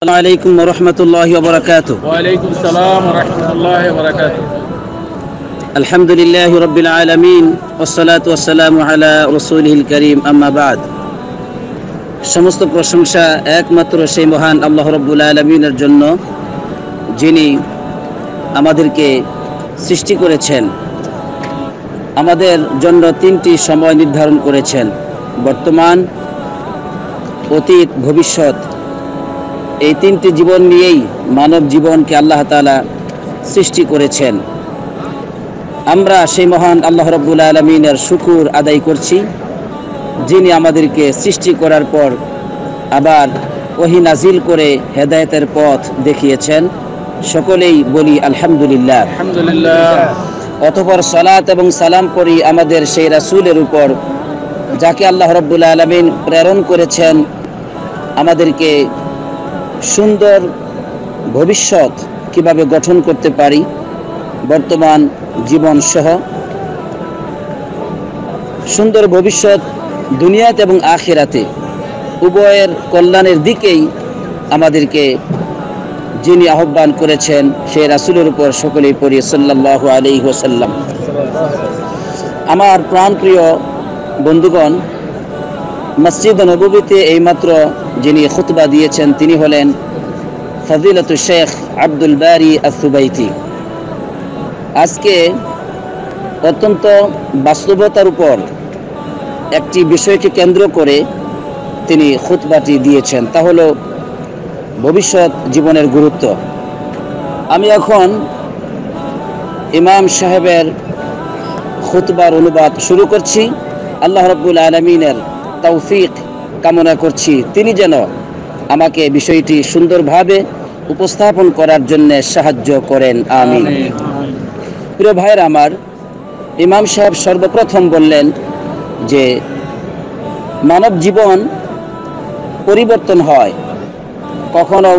আসসালামু আলাইকুম ওয়া রাহমাতুল্লাহি ওয়া বারাকাতুহু। ওয়া আলাইকুম আসসালাম ওয়া রাহমাতুল্লাহি ওয়া বারাকাতুহু। আলহামদুলিল্লাহি রাব্বিল আলামিন ওয়াসসালাতু ওয়াসসালামু আলা রাসূলিল কারীম, আম্মা বা'দ। সমস্ত প্রশংসা একমাত্র সেই মহান আল্লাহ রাব্বুল আলামিনের জন্য, যিনি আমাদেরকে সৃষ্টি করেছেন। আমাদের জন্য তিনটি সময় নির্ধারণ করেছেন: বর্তমান, অতীত, ভবিষ্যৎ। এই তিনটি জীবন নিয়েই মানব জীবনকে আল্লাহ তাআলা সৃষ্টি করেছেন। আমরা সেই মহান আল্লাহ রাব্বুল আলামিনের শুকর আদায় করছি, যিনি আমাদেরকে সৃষ্টি করার পর আবার ওহী নাজিল করে হেদায়েতের পথ দেখিয়েছেন। সকলেই বলি আলহামদুলিল্লাহ। আলহামদুলিল্লাহ। অতঃপর সালাত এবং সালাম পড়ি আমাদের সেই রাসূলের উপর, যাকে আল্লাহ রাব্বুল আলামিন প্রেরণ করেছেন আমাদেরকে সুন্দর ভবিষ্যৎ কিভাবে গঠন করতে পারি, বর্তমান জীবন সহ সুন্দর ভবিষ্যৎ দুনিয়াতে এবং আখিরাতে উভয়ের কল্যাণের দিকেই আমাদেরকে যিনি আহ্বান করেছেন সেই রাসূলের উপর সকলেই পড়ি সাল্লাল্লাহু আলাইহি ওয়াসাল্লাম। আমার প্রাণপ্রিয় বন্ধুগণ, মসজিদ নববীতে এইমাত্র যিনি খুতবা দিয়েছেন তিনি হলেন ফজিলাতুল শেখ আব্দুল বারী আস-সুবাইতি। আজকে অত্যন্ত বাস্তবতার উপর একটি বিষয়কে কেন্দ্র করে তিনি খুতবাটি দিয়েছেন, তা হলো ভবিষ্যৎ জীবনের গুরুত্ব। আমি এখন ইমাম সাহেবের খুতবার অনুবাদ শুরু করছি। আল্লাহ রাব্বুল আলামিনের তৌফিক কামনা করছি, তিনি যেন আমাকে বিষয়টি সুন্দরভাবে উপস্থাপন করার জন্য সাহায্য করেন, আমিন। প্রিয় ভাইয়ের আমার, ইমাম সাহেব সর্বপ্রথম বললেন যে মানব জীবন পরিবর্তন হয়, কখনো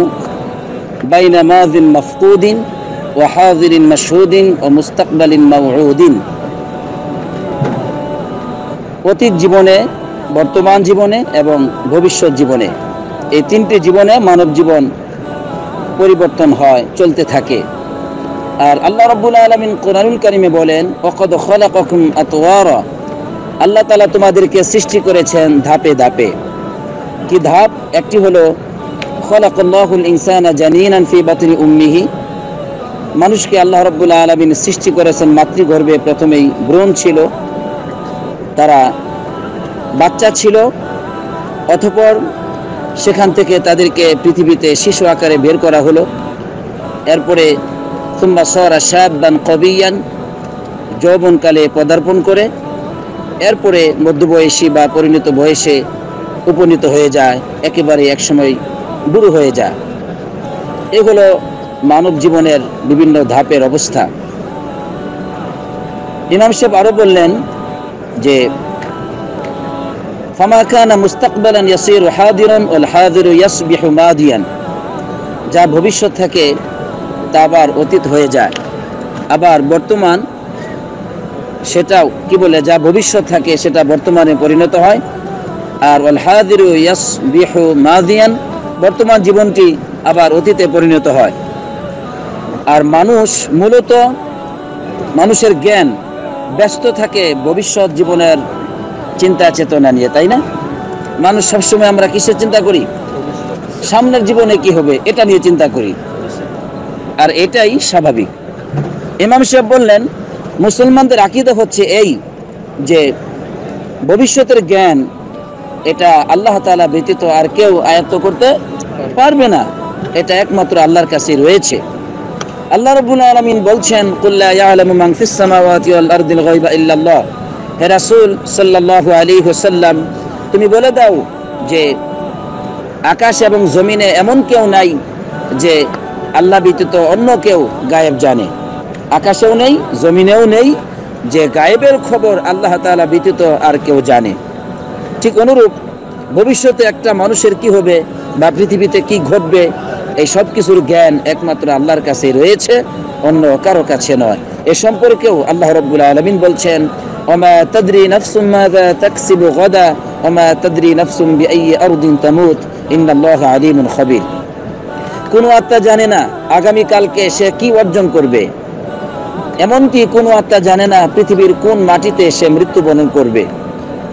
বাইনা মাযিন মাফকুদিন ওয়া হাযিরিন মাশহুদিন ওয়া মুস্তাকবালিন মাওউদিন। অতীত জীবনে, বর্তমান জীবনে এবং ভবিষ্যৎ জীবনে, এই তিনটি জীবনে মানব জীবন পরিবর্তন হয়, চলতে থাকে। আর আল্লাহ রাব্বুল আলামিন কোরআনুল কারীমে বলেন, ওয়াকাদ খালাকাকুম আতওয়ারা, আল্লাহ তাআলা তোমাদেরকে সৃষ্টি করেছেন ধাপে ধাপে। কি ধাপ? একটি হলো খালাকাল্লাহুল ইনসানা জানিনান ফি বাতনি উম্মিহি, মানুষকে আল্লাহ রাব্বুল আলামিন সৃষ্টি করেছেন মাতৃগর্ভে। প্রথমেই ভ্রূণ ছিল, তারা বাচ্চা ছিল, অতঃপর সেখান থেকে তাদেরকে পৃথিবীতে শিশু আকারে বের করা হলো। এরপরে সুম্মা সারা শাবান কবিয়ান, যৌবনকালে পদার্পণ করে এরপরে মধ্যবয়সী বা পরিণত বয়সে উপনীত হয়ে যায়, একেবারে একসময় বুড়ো হয়ে যায়। এগুলো মানব জীবনের বিভিন্ন ধাপের অবস্থা। ইমাম সাহেব আরো বললেন যে ফামা কানা মুস্তাকবালান ইয়াসিরু হাদিরান ওয়াল হাদিরু ইয়াসবিহু মাদিয়ান, যা ভবিষ্যৎ থাকে তা আবার অতীত হয়ে যায়, আবার বর্তমান সেটাও কি বলে, যা ভবিষ্যৎ থাকে সেটা বর্তমানে পরিণত হয়। আর ওয়াল হাদিরু ইয়াসবিহু মাদিয়ান, বর্তমান জীবনটি আবার অতীতে পরিণত হয়। আর মানুষ মূলত, মানুষের জ্ঞান ব্যস্ত থাকে ভবিষ্যৎ জীবনের চিন্তা চেতনা নিয়ে, তাই না? মানুষ সবসময় আমরা কিসের চিন্তা করি? সামনের জীবনে কি হবে এটা নিয়ে চিন্তা করি, আর এটাই স্বাভাবিক। ইমাম সাহেব বললেন মুসলমানদের আকীদা হচ্ছে এই যে ভবিষ্যতের জ্ঞান এটা আল্লাহ তাআলা ব্যতীত আর কেউ আয়ত্ত করতে পারবে না, এটা একমাত্র আল্লাহর কাছে রয়েছে। আল্লাহ রাব্বুল আলামিন বলছেন, কুল লা ইয়ালামু মান ফিস সামাওয়াতি ওয়াল আরদিল গায়বা ইল্লাল্লাহ। হে রাসূল সাল্লাল্লাহু আলাইহি ওয়াসাল্লাম, তুমি বলে দাও যে আকাশ এবং জমিনে এমন কেউ নাই যে আল্লাহ ব্যতীত অন্য কেউ গায়েব জানে। আকাশেও নেই, জমিনেও নেই যে গায়েবের খবর আল্লাহ তাআলা ব্যতীত আর কেউ জানে। ঠিক অনুরূপ ভবিষ্যতে একটা মানুষের কি হবে বা পৃথিবীতে কি ঘটবে, এই সব কিছুর জ্ঞান একমাত্র আল্লাহর কাছে রয়েছে, অন্য কারো কাছে নয়। এ সম্পর্কেও আল্লাহ রাব্বুল আলামিন বলছেন, ওমা তাদরি নাফসুম মাযা তাকসিবু গাদা ওমা তাদরি নাফসুম বিআইয়ি আরদিন তামুত ইন্নাল্লাহা আলীমুন খাবীর। কোনো আত্মা জানে না আগামীকালকে সে কি অর্জন করবে, এমনকি কোনো আত্মা জানে না পৃথিবীর কোন মাটিতে সে মৃত্যুবরণ করবে।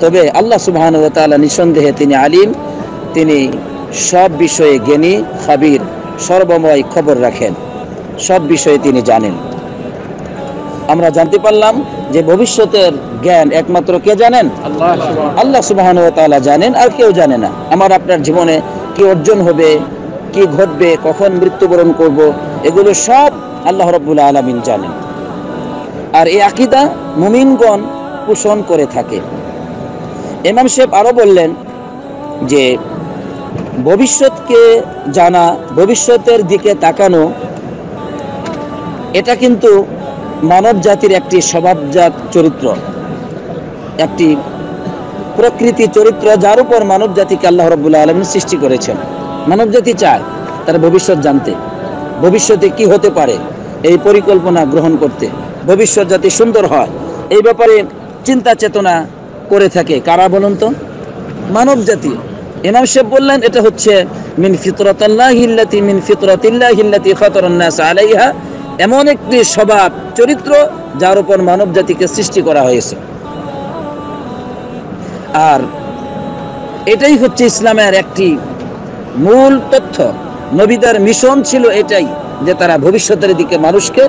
তবে আল্লাহ সুবহানাহু ওয়া তাআলা নিঃসন্দেহে তিনি আলিম, তিনি সব বিষয়ে জ্ঞানী, খাবির, সর্বময় খবর রাখেন, সব বিষয়ে তিনি জানেন। আমরা জানতে পারলাম যে ভবিষ্যতের জ্ঞান একমাত্র কে জানেন? আল্লাহ সুবহানাহু ওয়া তাআলা জানেন, আর কেউ জানে না। আমার আপনার জীবনে কি অর্জন হবে, কি ঘটবে, কখন মৃত্যুবরণ করব, এগুলো সব আল্লাহ রাব্বুল আলামিন জানেন। আর এই আকীদা মুমিনগণ পোষণ করে থাকে। ইমাম সাহেব আরো বললেন যে ভবিষ্যৎকে জানা, ভবিষ্যতের দিকে তাকানো, এটা কিন্তু মানব জাতির একটি স্বভাবজাত চরিত্র, একটি প্রকৃতি চরিত্র, যার উপর মানব জাতিকে আল্লাহ রাব্বুল আলামিন সৃষ্টি করেছেন। মানব জাতি চায় তার ভবিষ্যৎ জানতে, ভবিষ্যতে কি হতে পারে এই পরিকল্পনা গ্রহণ করতে, ভবিষ্যৎ যাতে সুন্দর হয় এই ব্যাপারে চিন্তা চেতনা করে থাকে। কারা বলুন তো? মানব জাতি। ইমাম সাহেব বললেন এটা হচ্ছে মিন ফিতরাতিল্লাহিল্লাতি মিন ফিতরাতিল্লাহিল্লাতি ফাতারান নাস আলাইহা, এমন একটি স্বভাব চরিত্র যার উপর মানব জাতিকে সৃষ্টি করা হয়েছে। আর এটাই হচ্ছে ইসলামের একটি মূল তথ্য। নবীদের মিশন ছিল এটাই, যে তারা ভবিষ্যতের দিকে মানুষকে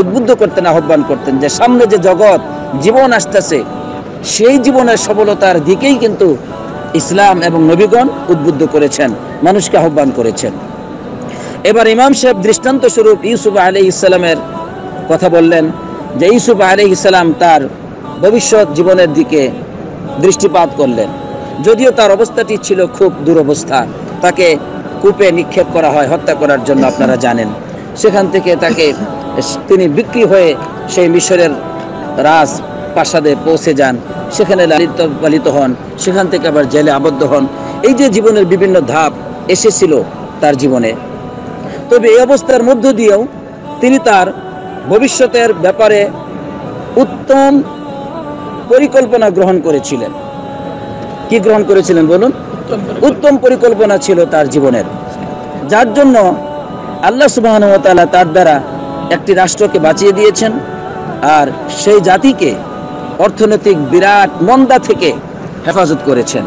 উদ্বুদ্ধ করতেন, আহ্বান করতেন, যে সামনে যে জগৎ জীবন আসতেছে সেই জীবনের সফলতার দিকেই কিন্তু ইসলাম এবং নবীগণ উদ্বুদ্ধ করেছেন, মানুষকে আহ্বান করেছেন। এবার ইমাম সাহেব দৃষ্টান্ত স্বরূপ ইউসুফ আলাইহিস সালামের কথা বললেন, যে ইউসুফ আলাইহিস সালাম তার ভবিষ্যৎ জীবনের দিকে দৃষ্টিপাত করলেন। যদিও তার অবস্থাটি ছিল খুব দুরবস্থা, তাকে কূপে নিক্ষেপ করা হয় হত্যা করার জন্য, আপনারা জানেন। সেখান থেকে তিনি বিক্রি হয়ে সেই মিশরের রাজ প্রাসাদে পৌঁছে যান, সেখানে লালিত পালিত হন, সেখান থেকে আবার জেলে আবদ্ধ হন। এই যে জীবনের বিভিন্ন ধাপ এসেছিল তার জীবনে, তবে এই অবস্থার মধ্য দিয়েও তিনি তার ভবিষ্যতের ব্যাপারে উত্তম পরিকল্পনা গ্রহণ করেছিলেন। কি গ্রহণ করেছিলেন বলুন? উত্তম পরিকল্পনা ছিল তার জীবনের, যার জন্য আল্লাহ সুবহানাহু ওয়া তাআলা তার দ্বারা একটি রাষ্ট্রকে বাঁচিয়ে দিয়েছেন, আর সেই জাতিকে অর্থনৈতিক বিরাট মন্দা থেকে হেফাজত করেছেন,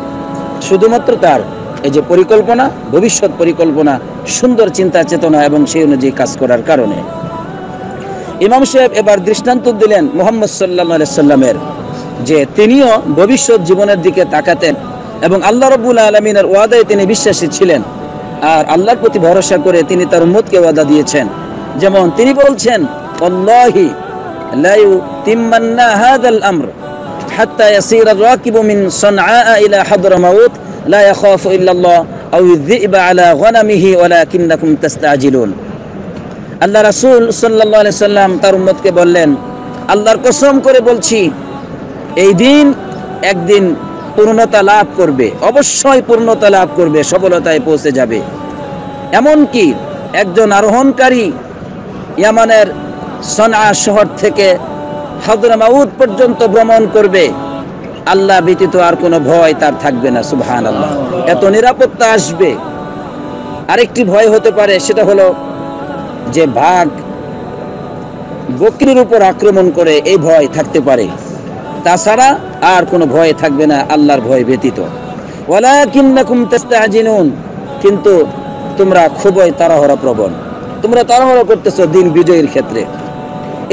শুধুমাত্র তার এই যে পরিকল্পনা, ভবিষ্যৎ পরিকল্পনা, সুন্দর চিন্তা চেতনা এবং সেই অনুযায়ী কাজ করার কারণে। ইমাম সাহেব এবার দৃষ্টান্ত দিলেন মুহাম্মদ সাল্লাল্লাহু আলাইহি সাল্লামের, যে তিনিও ভবিষ্যৎ জীবনের দিকে তাকাতেন এবং আল্লাহ রাব্বুল আলামিনের ওয়াদায় তিনি বিশ্বাসী ছিলেন, আর আল্লাহর প্রতি ভরসা করে তিনি তার উম্মতকে ওয়াদা দিয়েছেন। যেমন তিনি বলছেন, আল্লাহি লা ইউতিম্মান্না হাযাল আমর হাত্তা ইয়াসিরা আর-রাকিবু মিন সানআ ইলা হাদরামাউত লা ইয়াখাফু ইল্লাল্লাহ আও যিবা আলা গনামিহি ওয়ালাকিন্নাকুম তাস্তাজিলুন। আল্লাহ রাসূল সাল্লাল্লাহু আলাইহি সাল্লাম তার উম্মতকে বললেন, আল্লাহর কসম করে বলছি, এই দিন একদিন পূর্ণতা লাভ করবে, অবশ্যই পূর্ণতা লাভ করবে, সফলতায় পৌঁছে যাবে। এমনকি একজন আরোহণকারী ইয়ামানের সনআ শহর থেকে হাদরামাউত পর্যন্ত ভ্রমণ করবে, আল্লাহ ব্যতীত আর কোনো ভয় তার থাকবে না। সুবহানাল্লাহ, এত নিরাপত্তা আসবে। আরেকটি ভয় হতে পারে, সেটা হলো যে বাঘ বকরির উপর আক্রমণ করে, এই ভয় থাকতে পারে। তাছাড়া আর কোনো ভয় থাকবে না আল্লাহর ভয় ব্যতীত। ওয়ালাকিন্নাকুম তাস্তাজিলুন, কিন্তু তোমরা খুবই তাড়াহুড়া প্রবণ, তোমরা তাড়াহুড়া করতেছো দিন বিজয়ের ক্ষেত্রে।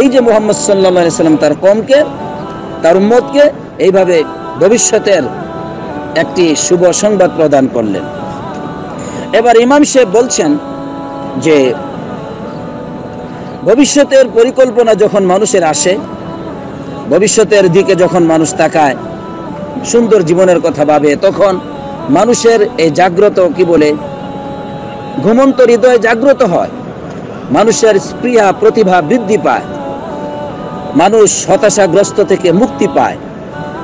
এই যে মুহাম্মদ সাল্লাল্লাহু আলাইহি সাল্লাম তার কওমকে, তার উম্মতকে এইভাবে ভবিষ্যতের একটি শুভ সংবাদ প্রদান করলেন। এবার ইমাম সাহেব বলছেন যে ভবিষ্যতের পরিকল্পনা যখন মানুষের আসে, ভবিষ্যতের দিকে যখন মানুষ তাকায়, সুন্দর জীবনের কথা ভাবে, তখন মানুষের এই জাগ্রত, কি বলে, ঘুমন্ত হৃদয় জাগ্রত হয়, মানুষের স্পৃহা প্রতিভা বৃদ্ধি পায়, মানুষ হতাশাগ্রস্ত থেকে মুক্তি পায়,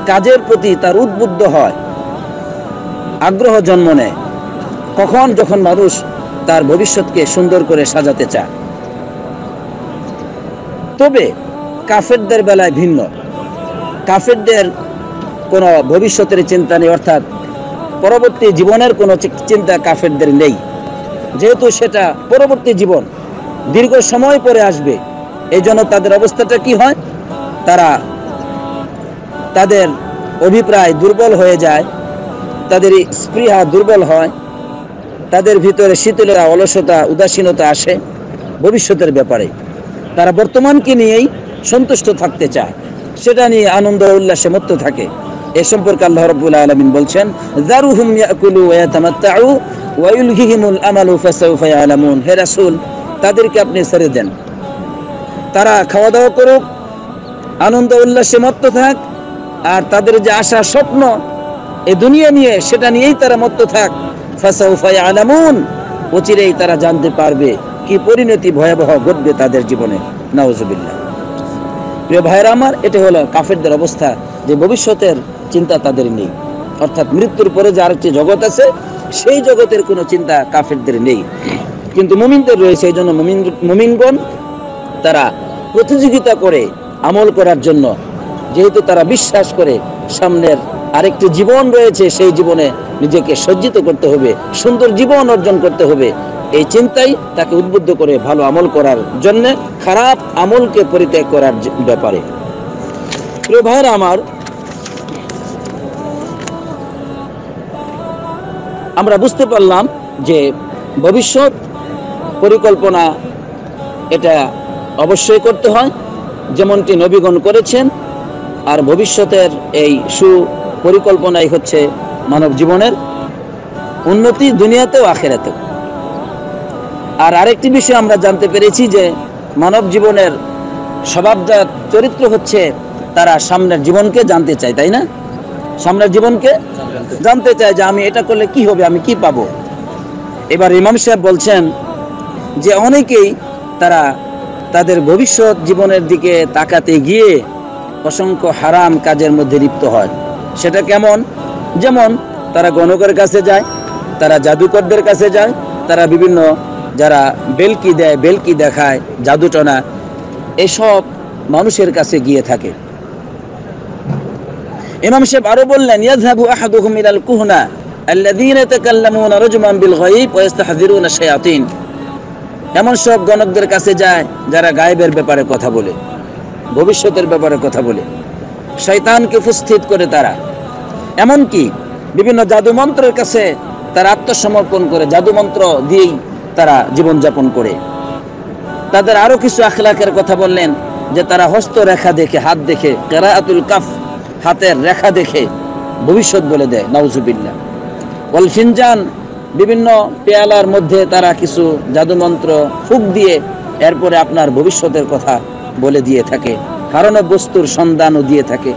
কাজের প্রতি তার উদ্বুদ্ধ হয়, আগ্রহ জন্ম নেয়। কখন? যখন মানুষ তার ভবিষ্যৎকে সুন্দর করে সাজাতে চায়। তবে কাফেরদের বেলায় ভিন্ন। কাফেরদের কোনো ভবিষ্যতের চিন্তা নেই, অর্থাৎ পরবর্তী জীবনের কোনো চিন্তা কাফেরদের নেই। যেহেতু সেটা পরবর্তী জীবন, দীর্ঘ সময় পরে আসবে, এই জন্য তাদের অবস্থাটা কি হয়, তাদের অভিপ্রায় দুর্বল হয়ে যায়, তাদের স্পৃহা দুর্বল হয়, তাদের ভিতরে শীতলতা, অলসতা, উদাসীনতা আসে ভবিষ্যতের ব্যাপারে। তারা বর্তমানকে নিয়েই সন্তুষ্ট থাকতে চায়, সেটা নিয়ে আনন্দ উল্লাসে মত্ত থাকে। এ সম্পর্কে আল্লাহ রাব্বুল আলামিন বলছেন, যারুহুম ইয়াকুলু ওয়া ইয়াতামাত্তাউ ওয়া ইলহিহিমুল আমালু ফাসাউফা ইয়ালামুন। হে রাসূল, তাদেরকে আপনি ছেড়ে দেন, তারা খাওয়া দাওয়া করুক, আনন্দ উল্লাসে মত্ত থাক, আর তাদের যে আশা স্বপ্ন এই দুনিয়া নিয়ে, সেটা নিয়েই তারা মত্ত থাক। ফাসাউফা ইয়ালামুন, অচিরেই তারা জানতে পারবে কি পরিণতি ভয়াবহ ঘটবে তাদের জীবনে। নাউজুবিল্লাহ। প্রিয় ভাইরা আমার, এটা হলো কাফেরদের অবস্থা, যে ভবিষ্যতের চিন্তা তাদের নেই, অর্থাৎ মৃত্যুর পরে যে আরেকটি জগৎ আছে, সেই জগতের কোনো চিন্তা কাফেরদের নেই। কিন্তু মুমিনদের রয়েছে। এই জন্য মুমিনগণ তারা প্রতিযোগিতা করে আমল করার জন্য, যেহেতু তারা বিশ্বাস করে সামনের আরেকটি জীবন রয়েছে, সেই জীবনে নিজেকে সজ্জিত করতে হবে, সুন্দর জীবন অর্জন করতে হবে, এই চিন্তাই তাকে উদ্বুদ্ধ করে ভালো আমল করার জন্য, খারাপ আমলকে পরিত্যাগ করার ব্যাপারে। প্রিয় ভাইরা আমার, আমরা বুঝতে পারলাম যে ভবিষ্যৎ পরিকল্পনা এটা অবশ্যই করতে হয়, যেমনটি নবীগণ করেছেন। আর ভবিষ্যতের এই সুপরিকল্পনাই হচ্ছে মানব জীবনের উন্নতি, দুনিয়াতেও আখিরাতেও। আর আরেকটি বিষয় আমরা জানতে পেরেছি যে মানব জীবনের স্বভাবজাত চরিত্র হচ্ছে তারা সামনের জীবনকে জানতে চায়, তাই না? সামনের জীবনকে জানতে চায় যে আমি এটা করলে কি হবে, আমি কি পাবো। এবার ইমাম সাহেব বলছেন যে অনেকেই তারা তাদের ভবিষ্যৎ জীবনের দিকে তাকাতে গিয়ে অসংখ্য হারাম কাজের মধ্যে লিপ্ত হয়। সেটা কেমন? যেমন তারা গণকের কাছে যায়, তারা জাদুকরদের কাছে যায়, তারা বিভিন্ন যারা বেলকি দেয়, বেলকি দেখায়, জাদুটনা, এসব মানুষের কাছে গিয়ে থাকে। ইমাম সাহেব আরো বললেন, ইয়াযহাবু আহাদুহুম ইলাল কুহনা আল্লাযীনা ইয়াতাকাল্লামুনা রাজমান বিল গায়ব ওয়া ইস্তাহযিরুনা শায়াতিন। এমন সব গণকদের কাছে যায় যারা গায়েবের ব্যাপারে কথা বলে, ভবিষ্যতের ব্যাপারে কথা বলে, শয়তানকে উপস্থিত করে তারা। এমনকি বিভিন্ন জাদুমন্ত্রের কাছে তারা আত্মসমর্পণ করে, জাদুমন্ত্র দিয়েই তারা জীবনযাপন করে। তাদের আরো কিছু আখলাকের কথা বললেন, যে তারা হস্তরেখা দেখে, হাত দেখে, কিরাআতুল কাফ, হাতের রেখা দেখে ভবিষ্যৎ বলে দেয়। নাউজুবিল্লাহ। ওয়াল ফিনজান, বিভিন্ন পেয়ালার মধ্যে তারা কিছু জাদুমন্ত্র ফুঁক দিয়ে এরপরে আপনার ভবিষ্যতের কথা বলে দিয়ে থাকে, হারানো বস্তুর সন্ধানও দিয়ে থাকে।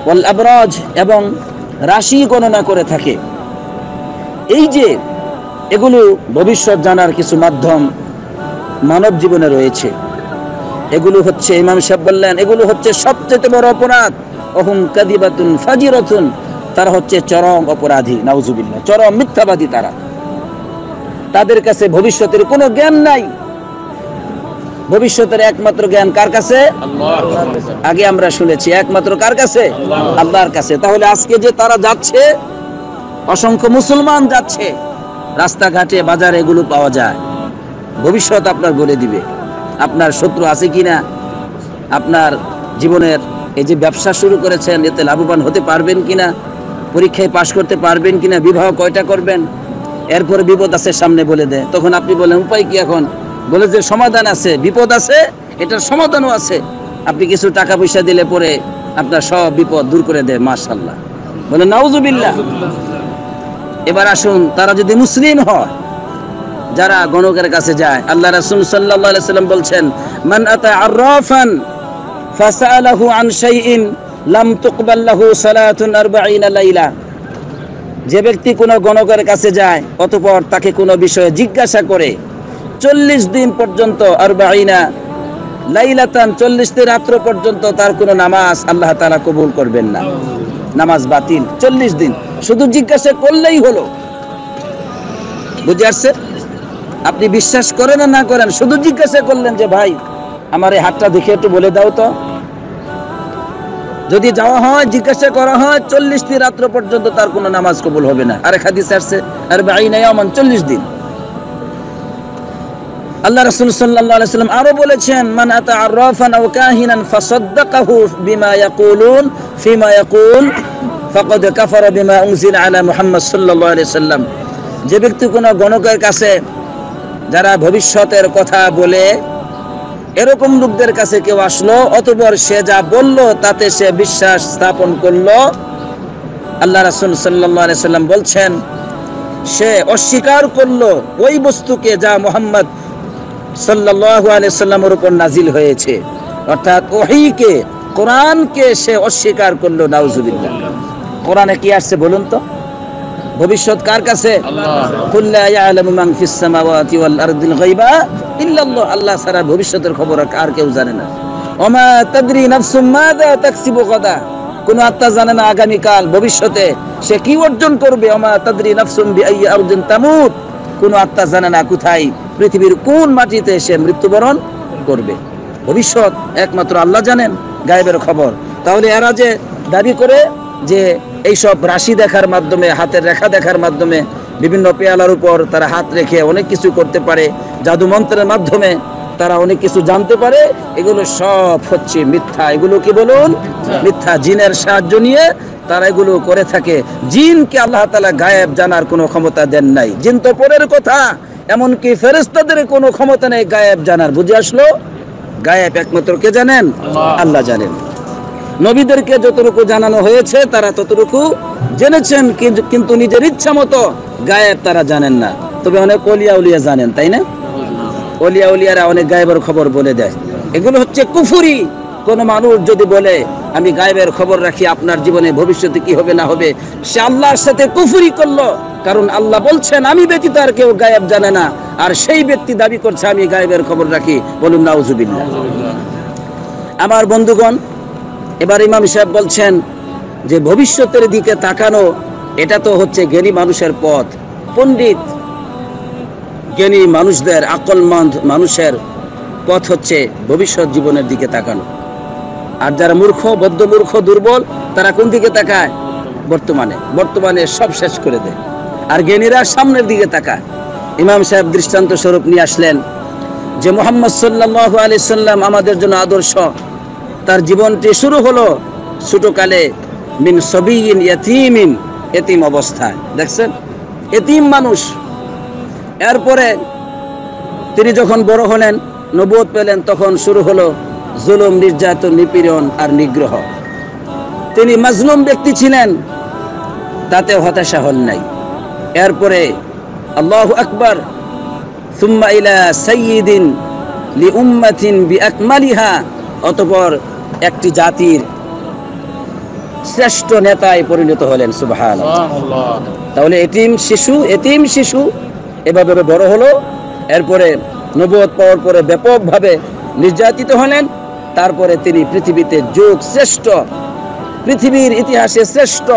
ওয়াল আবরাজ, এবং রাশি গণনা করে থাকে। এই যে এগুলো ভবিষ্যৎ জানার কিছু মাধ্যম মানব জীবনে রয়েছে, এগুলো হচ্ছে, ইমাম সাহেব বললেন, এগুলো হচ্ছে সবচেয়ে বড় অপরাধ। অহুম কাযিবাতুন ফাজিরাতুন, তারা হচ্ছে চরম অপরাধী। নাউজুবিল্লাহ, চরম মিথ্যাবাদী তারা। তাদের কাছে ভবিষ্যতের কোনো জ্ঞান নাই। ভবিষ্যতের একমাত্র জ্ঞান কার কাছে? আগে আমরা শুনেছি, একমাত্র কার কাছে? আল্লাহর কাছে। তাহলে আজকে যে তারা যাচ্ছে, অসংখ্য মুসলমান যাচ্ছে, রাস্তাঘাটে বাজারে এগুলো পাওয়া যায়, ভবিষ্যৎ আপনার বলে দিবে। আপনার শত্রু আছে কিনা, আপনার জীবনের এই যে ব্যবসা শুরু করেছেন, এতে লাভবান হতে পারবেন কিনা, পরীক্ষায় পাশ করতে পারবেন কিনা, বিবাহ কয়টা করবেন, এরপরে বিপদ আছে সামনে বলে দেয়। তখন আপনি বলেন উপায় কি? এখন বলে যে সমাধান আছে, বিপদ আছে, এটার সমাধানও আছে। আপনি কিছু টাকা পয়সা দিলে পরে আপনার সব বিপদ দূর করে দেয়। মাশাআল্লাহ, বলে নাউজুবিল্লাহ। এবার আসুন, তারা যদি মুসলিম হয়, যারা গণকের কাছে যায়, আল্লাহ রাসূল সাল্লাল্লাহু আলাইহি সাল্লাম বলছেন, মান আতা আররাফান ফাসালাহু আন শাইইন লাম তুকবাল লাহু সালাতুন 40 লাইলা। যে ব্যক্তি কোনো গণকের কাছে যায়, অতঃপর তাকে কোনো বিষয়ে জিজ্ঞাসা করে, 40 দিন পর্যন্ত, 40 লাইলাতান, 40টি রাত্র পর্যন্ত তার কোনো নামাজ আল্লাহ তাআলা কবুল করবেন না, নামাজ বাতিল। 40 দিন শুধু জিজ্ঞাসা করলেই হলো। বুঝে আসছে? আপনি বিশ্বাস করেন না করেন, শুধু জিজ্ঞাসা করলেন যে ভাই আমার এই হাতটা দেখে একটু বলে দাও তো। যদি যাওয়া হয়, জিজ্ঞাসা করা হয়, 40টি রাত্র পর্যন্ত তার কোনো নামাজ কবুল হবে না। আরেক হাদিসে আসছে 40 ইয়ামান, 40 দিন। আল্লাহ রাসূল সাল্লাল্লাহু আলাইহি ওয়াসাল্লাম আরো বলেছেন, মান আতা আররাফান আও কাহিনান ফাসাদ্দাকাহু বিমা ইয়াকুলুন ফিমা ইয়াকুল ফাকাদ কাফারা বিমা উনজিলা আলা মুহাম্মদ সাল্লাল্লাহু আলাইহি ওয়াসাল্লাম। যে ব্যক্তি কোনো গণকের কাছে, যারা ভবিষ্যতের কথা বলে, এরকম লোকদের কাছে কেউ আসলো, অতঃপর সে যা বলল তাতে সে বিশ্বাস স্থাপন করলো, আল্লাহ রাসূল সাল্লাল্লাহু আলাইহি ওয়াসাল্লাম বলছেন সে অস্বীকার করলো ওই বস্তুকে যা মুহাম্মদ সাল্লাল্লাহু আলাইহি ওয়াসাল্লামের উপর নাজিল হয়েছে, অর্থাৎ ওহীকে, কোরআনকে সে অস্বীকার করলো। নাউজুবিল্লাহ। কোরআনে কি আসছে বলুন তো? ভবিষ্যৎ কার কাছে? কুল লা ইয়ালামু মান ফিস সামাওয়াতি ওয়াল আরদিল গায়বা ইল্লাল্লাহ। আল্লাহ ছাড়া ভবিষ্যতের খবর আর কেউ জানে না। ওমা তাদরি নাফসুম মাযা তাকসিবু গাদা। কোন আত্মা জানে না আগামীকাল ভবিষ্যতে সে কি অর্জন করবে। ওমা তাদরি নাফসুম বিআইয়ি আরদিন তামুত। কোন আত্মা জানে না কোথায়, পৃথিবীর কোন মাটিতে সে মৃত্যুবরণ করবে। ভবিষ্যৎ একমাত্র আল্লাহ জানেন, গায়েবের খবর। তাহলে এরা যে দাবি করে যে এইসব রাশি দেখার মাধ্যমে, হাতের রেখা দেখার মাধ্যমে, বিভিন্ন পেয়ালার উপর তারা হাত রেখে অনেক কিছু করতে পারে, জাদু মন্ত্রের মাধ্যমে তারা অনেক কিছু জানতে পারে, এগুলো সব হচ্ছে মিথ্যা। এগুলো কি বলুন? মিথ্যা। জিনের সাহায্য নিয়ে তারা এগুলো করে থাকে। জিনকে আল্লাহ তাআলা গায়েব জানার কোনো ক্ষমতা দেন নাই। জিন তো পরের কথা, এমনকি ফেরেশতাদের কোনো ক্ষমতা নেই গায়েব জানার। বুঝে আসলো? গায়েব একমাত্র কে জানেন? আল্লাহ জানেন। নবীদেরকে যতটুকু জানানো হয়েছে তারা ততটুকু জেনেছেন, কিন্তু নিজের ইচ্ছা মতো গায়েব তারা জানেন না। তবে অনেক ওলিয়া উলিয়া জানেন, তাই না? ওলিয়া উলিয়ারা অনেক গায়েবের খবর বলে দেয়। এগুলো হচ্ছে কুফরি। কোন মানুষ যদি বলে আমি গায়েবের খবর রাখি আপনার জীবনে ভবিষ্যতে কি হবে না হবে, সে আল্লাহর সাথে কুফরি করলো। কারণ আল্লাহ বলছেন আমি ব্যতীত আর কেউ গায়েব জানে না, আর সেই ব্যক্তি দাবি করছে আমি গায়েবের খবর রাখি। বলুন নাউজুবিল্লাহ। আমার বন্ধুগণ, এবার ইমাম সাহেব বলছেন যে ভবিষ্যতের দিকে তাকানো, এটা তো হচ্ছে জ্ঞানী মানুষের পথ। পণ্ডিত জ্ঞানী মানুষদের, আকলমন্দ মানুষের পথ হচ্ছে ভবিষ্যৎ জীবনের দিকে তাকানো। আর যারা মূর্খ, বদ্ধ মূর্খ, দুর্বল, তারা কোন দিকে তাকায়? বর্তমানে সব শেষ করে দেয়। আর জ্ঞানীরা সামনের দিকে তাকায়। ইমাম সাহেব দৃষ্টান্ত স্বরূপ নিয়ে আসলেন যে মুহাম্মদ সাল্লাল্লাহু আলাইহি সাল্লাম আমাদের জন্য আদর্শ। তার জীবনটি শুরু হলো ছোটকালে, মিন সবিয়িন ইয়াতীমিন, এতিম অবস্থায়। দেখছেন, এতিম মানুষ। এরপরে তিনি যখন বড় হলেন, নবুয়ত পেলেন, তখন শুরু হলো জুলুম, নির্যাতন, নিপীড়ন আর নিগ্রহ। তিনি মাজলুম ব্যক্তি ছিলেন, তাতে হতাশা হল নাই। এরপরে আল্লাহু আকবার, সুম্মা ইলা সাইয়্যিদিন লিউম্মাতিন বিআকমালিহা, অতঃপর একটি জাতির শ্রেষ্ঠ নেতায় পরিণত হলেন। সুবহানাল্লাহ। তাহলে এতিম শিশু এভাবে বড় হলো। এরপরে নবুয়ত পাওয়ার পরে ব্যাপকভাবে নির্যাতিত হলেন। তারপরে তিনি পৃথিবীতে পৃথিবীর ইতিহাসে শ্রেষ্ঠ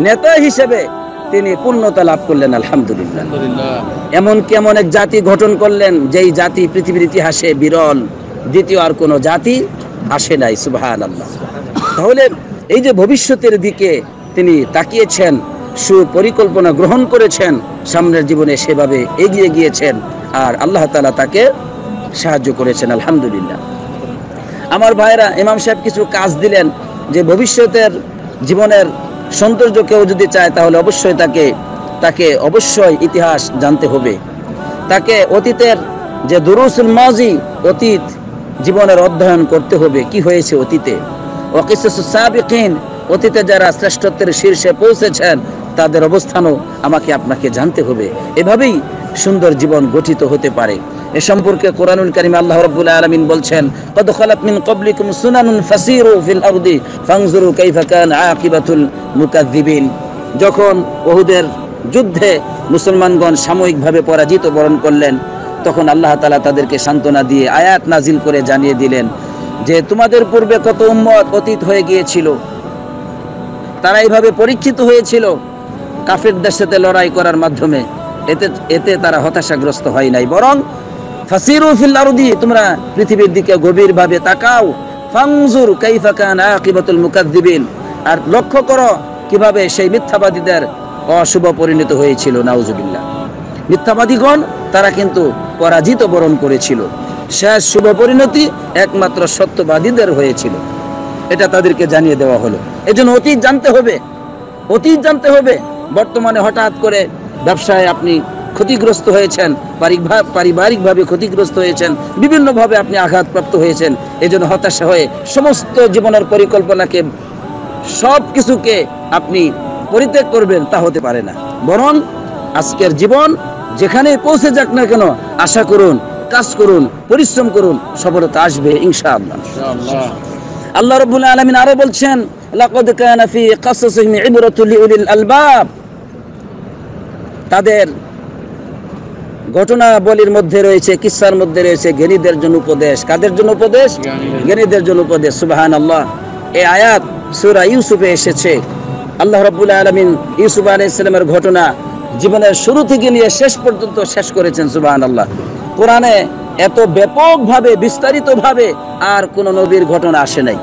নেতা হিসেবে তিনি পূর্ণতা লাভ করলেন। আলহামদুলিল্লাহ। এমন এক জাতি গঠন করলেন, যেই জাতি পৃথিবীর ইতিহাসে বিরল, দ্বিতীয় আর কোনো জাতি আসে নাই। সুবহানাল্লাহ। তাহলে এই যে ভবিষ্যতের দিকে তিনি তাকিয়েছেন, সুপরিকল্পনা গ্রহণ করেছেন, সামনের জীবনে সেভাবে এগিয়ে গিয়েছেন, আর আল্লাহ তাআলা তাকে সাহায্য করেছেন। আলহামদুলিল্লাহ। আমার ভাইরা, ইমাম সাহেব কিছু কাজ দিলেন যে ভবিষ্যতের জীবনের সৌন্দর্য কেউ যদি চায়, তাহলে অবশ্যই তাকে অবশ্যই ইতিহাস জানতে হবে। তাকে অতীতের যে দুরুসুল মাজি, অতীত জীবনের অধ্যয়ন করতে হবে, কি হয়েছে অতীতে। ওয়াকিসুস সাবিকিন, অতীতে যারা শ্রেষ্ঠত্বের শীর্ষে পৌঁছেছেন তাদের অবস্থানও আমাকে আপনাকে জানতে হবে। এভাবেই সুন্দর জীবন গঠিত হতে পারে। এ সম্পর্কে কোরআনুল কারীমে আল্লাহ রাব্বুল আলামিন বলছেন, কদ খালাত মিন ক্বাবলিকুম সুনানুন ফাসিরু ফিল আরদি ফানজুরু কাইফা কানা আকিবাতুল মুকাযযিবিন। যখন উহুদের যুদ্ধে মুসলমানগণ সাময়িকভাবে পরাজিত বরণ করলেন, তখন আল্লাহ তাআলা তাদেরকে সান্ত্বনা দিয়ে আয়াত নাজিল করে জানিয়ে দিলেন যে তোমাদের পূর্বে কত উম্মত অতীত হয়ে গিয়েছিল, তারা এইভাবে পরীক্ষিত হয়েছিল কাফেরদের সাথে লড়াই করার মাধ্যমে। এতে তারা হতাশাগ্রস্ত হয় নাই, বরং ফাসিরু ফিল আরদি, তোমরা পৃথিবীর দিকে গভীরভাবে তাকাও, ফানজুর কাইফা কানা আকিবাতুল মুকাযযিবিন, আর লক্ষ্য করো কিভাবে সেই মিথ্যাবাদীদের অশুভ পরিণত হয়েছিল। নাউজুবিল্লাহ। মিথ্যাবাদীগণ তারা কিন্তু পরাজিত বরণ করেছিল। শেষ শুভ পরিণতি একমাত্র সত্যবাদীদের হয়েছিল। এটা তাদেরকে জানিয়ে দেওয়া হলো। এজন্য অতীত জানতে হবে, অতীত জানতে হবে। বর্তমানে হঠাৎ করে ব্যবসায় আপনি ক্ষতিগ্রস্ত হয়েছেন, পারিবারিকভাবে ক্ষতিগ্রস্ত হয়েছেন, বিভিন্নভাবে আপনি আঘাতপ্রাপ্ত হয়েছেন। এজন্য হতাশা হয়ে সমস্ত জীবনের পরিকল্পনাকে, সব কিছুকে আপনি পরিত্যাগ করবেন, তা হতে পারে না। বরং আজকের জীবন যেখানে পৌঁছে যাক না কেন, আশা করুন, কাজ করুন, পরিশ্রম করুন, সফলতা আসবে ইনশাআল্লাহ। ইনশাআল্লাহ। আল্লাহ রাব্বুল আলামিন আরো বলছেন, লাকাদ কানা ফি কাসাসিহিম ইবরাতুল লিউলিল আলবাব। তাদের ঘটনাবলীর মধ্যে রয়েছে, কিসসার মধ্যে রয়েছে জ্ঞানীদের জন্য উপদেশ। কাদের জন্য উপদেশ? জ্ঞানীদের জন্য উপদেশ। সুবহানাল্লাহ। এই আয়াত সূরা ইউসুফে এসেছে। আল্লাহ রাব্বুল আলামিন ইউসুফ আলাইহিস সালামের ঘটনা জীবনের শুরু থেকে নিয়ে শেষ পর্যন্ত শেষ করেছেন। সুবহানাল্লাহ। কোরআনে এত ব্যাপকভাবে, বিস্তারিতভাবে আর কোন নবীর ঘটনা আসে নাই।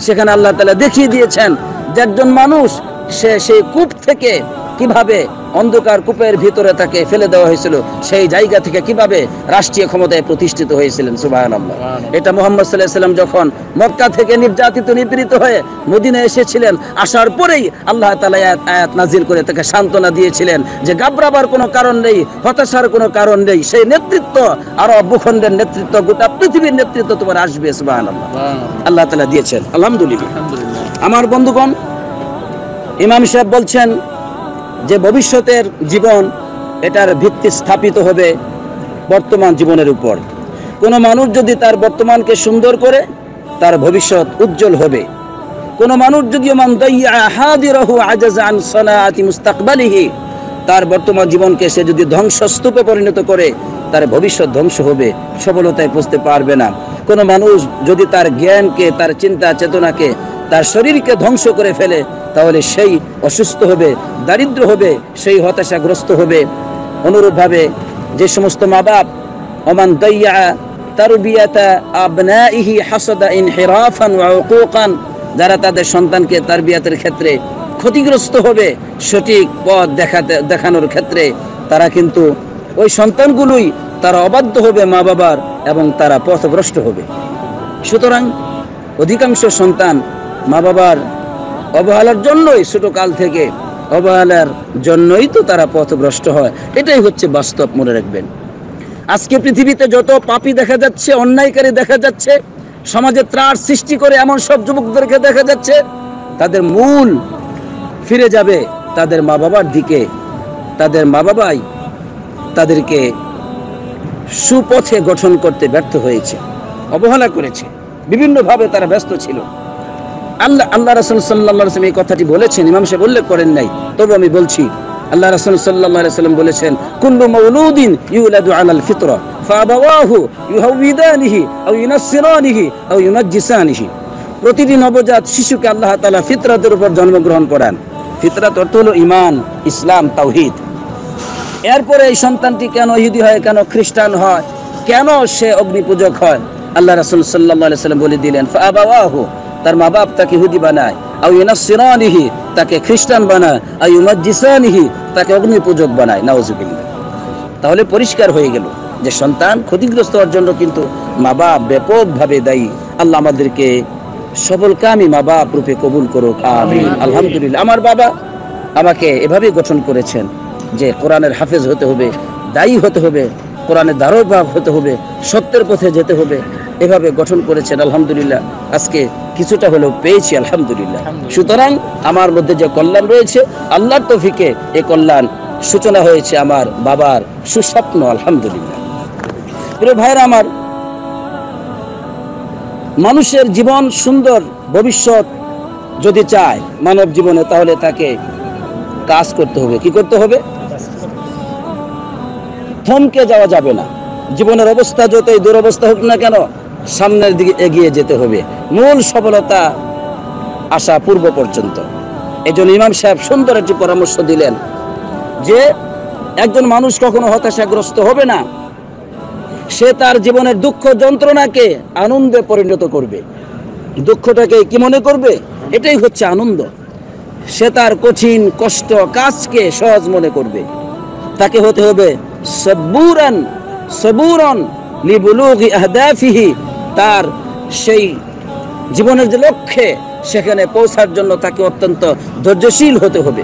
সেখানে আল্লাহ তাআলা দেখিয়ে দিয়েছেন যে একজন মানুষ, সে সেই কূপ থেকে কিভাবে, অন্ধকার কূপের ভিতরে তাকে ফেলে দেওয়া হয়েছিল, সেই জায়গা থেকে কিভাবে রাষ্ট্রীয় ক্ষমতায় প্রতিষ্ঠিত হয়েছিলেন। সুবহানাল্লাহ। এটা মুহাম্মদ সাল্লাল্লাহু আলাইহি ওয়াসাল্লাম যখন মক্কা থেকে নির্যাতিত, নিপীড়িত হয়ে মদিনায় এসেছিলেন, আসার পরেই আল্লাহ তাআলা আয়াত নাজিল করে তাকে সান্ত্বনা দিয়েছিলেন যে ঘাবড়াবার কোনো কারণ নেই, হতাশার কোনো কারণ নেই। সেই নেতৃত্ব, আরব ভূখণ্ডের নেতৃত্ব, গোটা পৃথিবীর নেতৃত্ব তোমার আসবে। সুবহানাল্লাহ। আল্লাহ তাআলা দিয়েছেন। আলহামদুলিল্লাহ। আমার বন্ধুগণ, ইমাম সাহেব বলছেন যে ভবিষ্যতের জীবন, এটার ভিত্তি স্থাপিত হবে বর্তমান জীবনের উপর। কোনো মানুষ যদি তার বর্তমানকে সুন্দর করে, তার ভবিষ্যৎ উজ্জ্বল হবে। কোনো মানুষ যদি মান দাইয়া হাদিরাহু আজাজা আন সালাতি মুস্তাকবালিহি, তার বর্তমান জীবনকে সে যদি ধ্বংসস্তূপে পরিণত করে, তার ভবিষ্যৎ ধ্বংস হবে, সফলতায় পৌঁছতে পারবে না। কোনো মানুষ যদি তার জ্ঞানকে, তার চিন্তা চেতনাকে, তার শরীরকে ধ্বংস করে ফেলে, তাহলে সেই অসুস্থ হবে, দারিদ্র হবে, সেই হতাশাগ্রস্ত হবে। অনুরূপভাবে যে সমস্ত মা বাপ ওমান দাইয়া তারবিয়াতা আবনাইহি হাসাদা ইনহিরাফান ওয়া উকুকান, যারা তাদের সন্তানকে তারবিয়াতের ক্ষেত্রে ক্ষতিগ্রস্ত হবে, সঠিক পথ দেখানোর ক্ষেত্রে, তারা কিন্তু ওই সন্তানগুলোই তারা অবাধ্য হবে মা বাবার, এবং তারা পথভ্রষ্ট হবে। সুতরাং অধিকাংশ সন্তান মা বাবার অবহেলার জন্যই, ছোটকাল থেকে অবহেলার জন্যই তো তারা পথভ্রষ্ট হয়। এটাই হচ্ছে বাস্তব, মনে রাখবেন। আজকে পৃথিবীতে যত পাপী দেখা যাচ্ছে, অন্যায়কারী দেখা যাচ্ছে, সমাজে ত্রাস সৃষ্টি করে এমন সব যুবকদেরকে দেখা যাচ্ছে, তাদের মূল ফিরে যাবে তাদের মা বাবার দিকে। তাদের মা বাবাই তাদেরকে সুপথে গঠন করতে ব্যর্থ হয়েছে, অবহেলা করেছে, বিভিন্নভাবে তারা ব্যস্ত ছিল। আল্লাহ রাসূল সাল্লাল্লাহু আলাইহি ওয়াসাল্লাম এই কথাটি বলেছেন, ইমাম সাহেব উল্লেখ করেন নাই, তবে আমি বলছি। আল্লাহ রাসূল সাল্লাল্লাহু আলাইহি ওয়াসাল্লাম বলেছেন, কুল্লু মাউলুদিন ইউলাদু আলাল ফিতরা ফাআবাওয়াহু ইউহাউইদানিহি আও ইউনাসসিরানিহি আও ইউমাজ্জিসানিহি। প্রতিটি নবজাত শিশুকে আল্লাহ তাআলা ফিতরাতের উপর জন্মগ্রহণ করান। ফিতরাত অর্থ হলো ঈমান, ইসলাম, তাওহীদ। এরপরে এই সন্তানটি কেন ইহুদি হয়, কেন খ্রিস্টান হয়, কেন সে অগ্নি পূজক হয়, আল্লাহ রাসূল সাল্লাল্লাহু আলাইহি ওয়াসাল্লাম বলে দিলেন, ফাআবাওয়াহু, তার মা বাপ তাকে ইহুদি বানায়, আও ইউনাসসিরানিহি, তাকে খ্রিস্টান বানায়, আও ইউমাজ্জিসানিহি, তাকে অগ্নি পূজক বানায়। নাউযুবিল্লাহ। তাহলে পরিষ্কার হয়ে গেল যে সন্তান ক্ষতিগ্রস্ত হওয়ার জন্য কিন্তু মা বাপ ব্যাপকভাবে দায়ী। আল্লাহ আমাদেরকে সফলকামী মা বাপ রূপে কবুল করুক, আমিন। আলহামদুলিল্লাহ। আমার বাবা আমাকে এভাবে গঠন করেছেন যে কোরআনের হাফেজ হতে হবে, দায়ী হতে হবে, কোরআনের ধারক হতে হবে, সত্যের পথে যেতে হবে, এভাবে গঠন করেছেন। আলহামদুলিল্লাহ, আজকে কিছুটা হলেও পেয়েছি, আলহামদুলিল্লাহ। সুতরাং আমার মধ্যে যে কল্যাণ রয়েছে, আল্লাহর তৌফিকে এই কল্যাণ সূচনা হয়েছে আমার বাবার সুস্বপ্ন, আলহামদুলিল্লাহ। প্রিয় ভাইরা আমার, মানুষের জীবন সুন্দর ভবিষ্যৎ যদি চায় মানব জীবনে, তাহলে তাকে কাজ করতে হবে। কি করতে হবে? থমকে যাওয়া যাবে না। জীবনের অবস্থা যতই দুরবস্থা হোক না কেন, সামনের দিকে এগিয়ে যেতে হবে, মূল সফলতা আসা পূর্ব পর্যন্ত। এই জন্য ইমাম সাহেব সুন্দর একটি পরামর্শ দিলেন যে একজন মানুষ কখনো হতাশাগ্রস্ত হবে না, সে তার জীবনের দুঃখ যন্ত্রণাকে আনন্দে পরিণত করবে। দুঃখটাকে কি মনে করবে? এটাই হচ্ছে আনন্দ। সে তার কঠিন কষ্ট কাজকে সহজ মনে করবে। তাকে হতে হবে সব্বুরান সবুরন লিবুলুগি আহদাফিহি, তার সেই জীবনের যে লক্ষ্যে সেখানে পৌঁছার জন্য তাকে অত্যন্ত ধৈর্যশীল হতে হবে।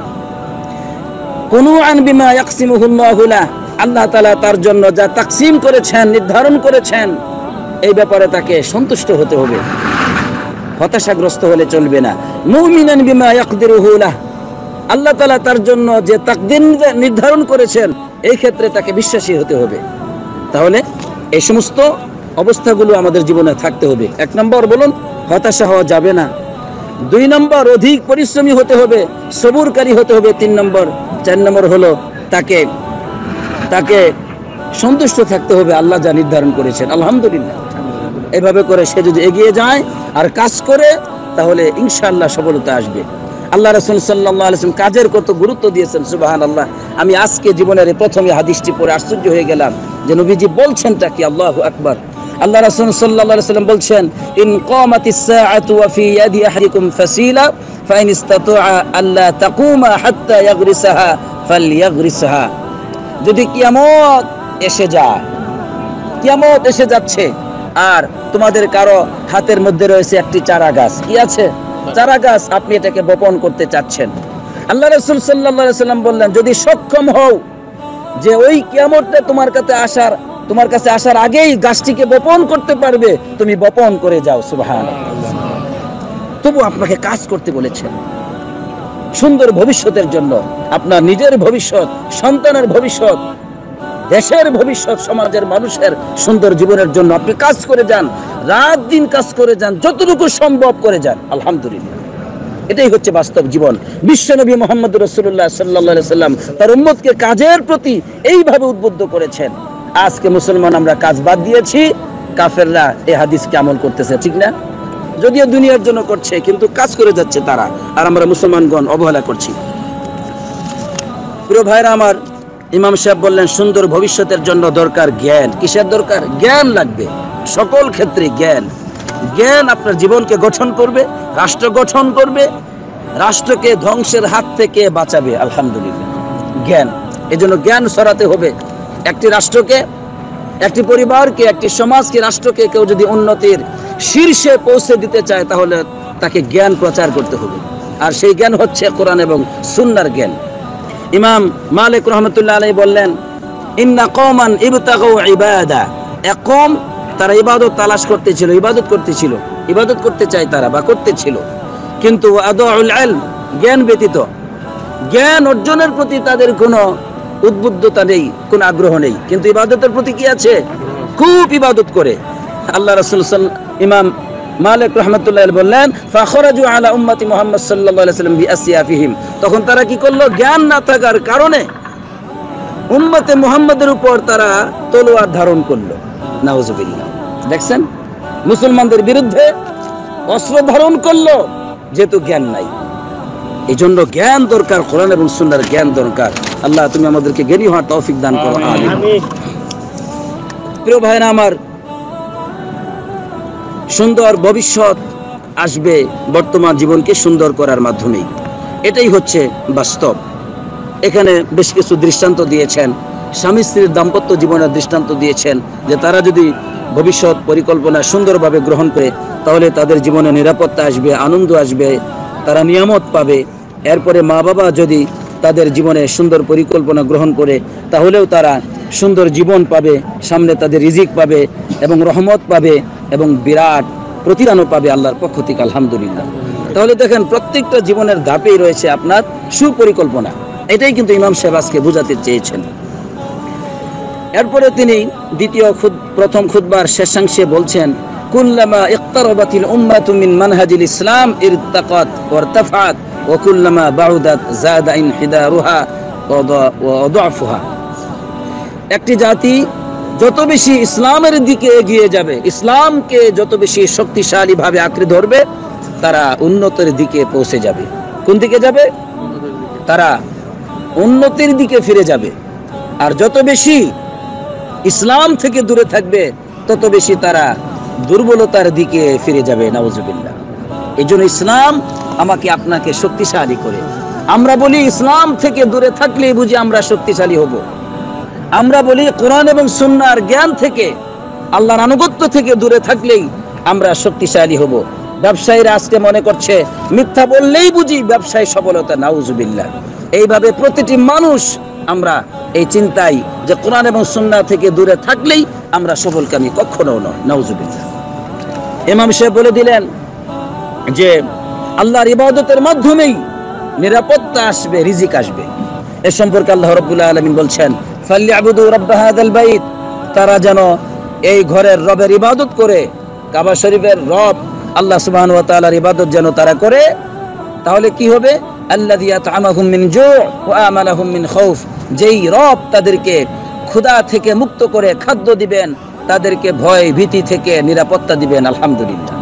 কুনুআন বিমা ইয়াকসিমুহুল্লাহু লাহ, আল্লাহ তাআলা তার জন্য যা তাকসিম করেছেন, নির্ধারণ করেছেন, এই ব্যাপারে তাকে সন্তুষ্ট হতে হবে, হতাশাগ্রস্ত হলে চলবে না। মুমিনান বিমা ইয়াকদিরুহু লাহ, আল্লাহ তাআলা তার জন্য যে তাকদীর নির্ধারণ করেছেন এই ক্ষেত্রে তাকে বিশ্বাসী হতে হবে। তাহলে এই সমস্ত অবস্থাগুলো আমাদের জীবনে থাকতে হবে। 1 নম্বর বলুন, হতাশা হওয়া যাবে না। 2 নম্বর, অধিক পরিশ্রমী হতে হবে, সবুরকারী হতে হবে। 3 নম্বর, 4 নম্বর হলো তাকে সন্তুষ্ট থাকতে হবে আল্লাহ যা নির্ধারণ করেছেন। আলহামদুলিল্লাহ, এভাবে করে সে যদি এগিয়ে যায় আর কাজ করে তাহলে ইনশাআল্লাহ সফলতা আসবে। আল্লাহ রাসূল সাল্লাল্লাহু আলাইহি ওয়াসাল্লাম কাজের কত গুরুত্ব দিয়েছেন, সুবহানাল্লাহ। আমি আজকে জীবনের প্রথমে হাদিসটি পড়ে আশ্চর্য হয়ে গেলাম যে নবীজি বলছেনটা কি, আল্লাহু আকবার। আল্লাহ রাসূল সাল্লাল্লাহু আলাইহি ওয়াসাল্লাম বলছেন, ইন কামাতিস সাআতু ওয়া ফি ইয়াদি আহাদিকুম ফাসিলা ফাইন ইসতাতাআ আল্লা তাকুমা হাত্তা ইয়াগরিসাহা ফালইয়াগরিসহা। যদি কিয়ামত এসে যায়, কিয়ামত এসে যাচ্ছে আর তোমাদের কারো হাতের মধ্যে রয়েছে একটি চারা গাছ, কি আছে? চারা গাছ, আপনি এটাকে বপন করতে চাচ্ছেন। আল্লাহ রাসূল সাল্লাল্লাহু আলাইহি ওয়াসাল্লাম বললেন, যদি সক্ষম হও যে ওই কিয়ামতটা তোমার কাছে আসার আগেই গাছটিকে বপন করতে পারবে, তুমি বপন করে যাও। সুবহানাল্লাহ। তবু আপনাকে কাজ করতে বলেছেন সুন্দর ভবিষ্যতের জন্য, আপনার নিজের ভবিষ্যৎ, সন্তানের ভবিষ্যৎ, দেশের ভবিষ্যৎ, সমাজের মানুষের সুন্দর জীবনের জন্য আপনি কাজ করে যান, রাত দিন কাজ করে যান, যতটুকু সম্ভব করে যান। আলহামদুলিল্লাহ, এটাই হচ্ছে বাস্তব জীবন। বিশ্বনবী মুহাম্মদ রাসূলুল্লাহ সাল্লাল্লাহু আলাইহি সাল্লাম তার উম্মতকে কাজের প্রতি এইভাবে উদ্বুদ্ধ করেছেন। আজকে মুসলমান আমরা কাজ বাদ দিয়েছি, কাফেররা এই হাদিসকে আমল করতেছে, ঠিক না? যদিও দুনিয়ার জন্য করছে, কিন্তু কাজ করে যাচ্ছে তারা, আর আমরা মুসলমানগণ অবহেলা করছি। প্রিয় ভাইরা আমার, ইমাম সাহেব বললেন সুন্দর ভবিষ্যতের জন্য দরকার জ্ঞান। কিসের দরকার? জ্ঞান লাগবে, সকল ক্ষেত্রে জ্ঞান। জ্ঞান আপনার জীবনকে গঠন করবে, রাষ্ট্র গঠন করবে, রাষ্ট্রকে ধ্বংসের হাত থেকে বাঁচাবে। আলহামদুলিল্লাহ, জ্ঞান। এজন্য জ্ঞান ছড়াতে হবে। একটি রাষ্ট্রকে, একটি পরিবারকে, একটি সমাজকে, রাষ্ট্রকে কেউ যদি উন্নতির শীর্ষে পৌঁছে দিতে চায় তাহলে তাকে জ্ঞান প্রচার করতে হবে, আর সেই জ্ঞান হচ্ছে কোরআন এবং সুন্নাহর জ্ঞান। ইমাম মালিক রহমতুল্লাহ আলাইহি বললেন, ইন্না কওমান ইবতাগু ইবাদা, এক কওম তারা ইবাদত তালাশ করতেছিল, ইবাদত করতে চায় তারা বা করতেছিল, কিন্তু আদাউল ইলম, জ্ঞান ব্যতীত, জ্ঞান অর্জনের প্রতি তাদের কোনো উদ্বুদ্ধতা নেই, কোনো আগ্রহ নেই, কিন্তু ইবাদতের প্রতি কি আছে? খুব ইবাদত করে। আল্লাহ রাসূল ইমাম মালিক রাহমাতুল্লাহ আলাইহি বললেন, ফাখরাজু আলা উম্মতি মুহাম্মদ সাল্লাল্লাহু আলাইহি ওয়াসাল্লাম বিআসিয়াফিহিম, তখন তারা কি করলো? জ্ঞান না থাকার কারণে উম্মতে মুহাম্মাদের উপর তারা তলোয়ার ধারণ করলো। নাউজুবিল্লাহ। দেখছেন, মুসলমানদের বিরুদ্ধে অস্ত্র ধারণ করলো, যেহেতু জ্ঞান নাই। এই জন্য জ্ঞান দরকার, কোরআন এবং সুন্নাহর জ্ঞান দরকার। আল্লাহ তুমি আমাদেরকে জ্ঞানী হওয়ার তৌফিক দান করো, আমিন। প্রিয় ভাইরা আমার, সুন্দর ভবিষ্যৎ আসবে বর্তমান জীবনকে সুন্দর করার মাধ্যমেই। এটাই হচ্ছে বাস্তব। এখানে বেশ কিছু দৃষ্টান্ত দিয়েছেন, স্বামী স্ত্রীর দাম্পত্য জীবনের দৃষ্টান্ত দিয়েছেন, যে তারা যদি ভবিষ্যৎ পরিকল্পনা সুন্দরভাবে গ্রহণ করে তাহলে তাদের জীবনে নিরাপত্তা আসবে, আনন্দ আসবে, তারা নিয়ামত পাবে। এরপরে মা বাবা যদি তাদের জীবনে সুন্দর পরিকল্পনা গ্রহণ করে তাহলেও তারা সুন্দর জীবন পাবে, সামনে তাদের রিজিক পাবে এবং রহমত পাবে এবং বিরাট প্রতিদানও পাবে আল্লাহর পক্ষ থেকে। আলহামদুলিল্লাহ। তাহলে দেখেন, প্রত্যেকটা জীবনের ধাপেই রয়েছে আপনার সুপরিকল্পনা। এটাই কিন্তু ইমাম সাহেব আজকে বোঝাতে চেয়েছেন। এরপরে তিনি প্রথম খুতবার শেষাংশে বলছেন, কুল্লামা ইকতারাবাতিল উম্মাতু মিন মানহাজিল ইসলাম ইরতাকাত ওয়ারতাফাত ওয়া কুল্লামা বাউদাত যাদা ইনহিদারুহা ওয়া দুআফুহা। একটি জাতি যত বেশি ইসলামের দিকে এগিয়ে যাবে, ইসলামকে যত বেশি শক্তিশালী ভাবে আঁকড়ে ধরবে, তারা উন্নতির দিকে পৌঁছে যাবে। কোন দিকে যাবে? তারা উন্নতির দিকে ফিরে যাবে। আর যত বেশি ইসলাম থেকে দূরে থাকবে তত বেশি তারা দুর্বলতার দিকে ফিরে যাবে। নাউজুবিল্লাহ। এই জন্য ইসলাম আমাকে আপনাকে শক্তিশালী করে। আমরা বলি ইসলাম থেকে দূরে থাকলেই বুঝি আমরা শক্তিশালী হব। আমরা বলি কোরআন এবং সুন্নাহর জ্ঞান থেকে, আল্লাহর আনুগত্য থেকে দূরে থাকলেই আমরা শক্তিশালী হব। ব্যবসায়ীরা আজকে মনে করছে মিথ্যা বললেই বুঝি ব্যবসায় সফলতা, নাউজুবিল্লাহ। এইভাবে প্রতিটি মানুষ আমরা এই চিন্তায় যে কোরআন এবং সুন্নাহ থেকে দূরে থাকলেই আমরা সফলকামী, কখনো নয়, নাউজুবিল্লাহ। ইমাম সাহেব বলে দিলেন যে আল্লাহর ইবাদতের মাধ্যমেই নিরাপত্তা আসবে, রিজিক আসবে। এ সম্পর্কে আল্লাহ রাব্বুল আলামিন বলছেন, ফালইআবুদু রাব্বা হাযাল বাইত, তারা যেন এই ঘরের রবের ইবাদত করে, কাবা শরীফের রব আল্লাহ সুবহানাহু ওয়া তাআলার ইবাদত যেন তারা করে। তাহলে কি হবে? আল্লাযী আত'আমাহুম মিন জু' ওয়া আমানাহুম মিন খাউফ, যেই রব তাদেরকে ক্ষুধা থেকে মুক্ত করে খাদ্য দিবেন, তাদেরকে ভয় ভীতি থেকে নিরাপত্তা দিবেন। আলহামদুলিল্লাহ।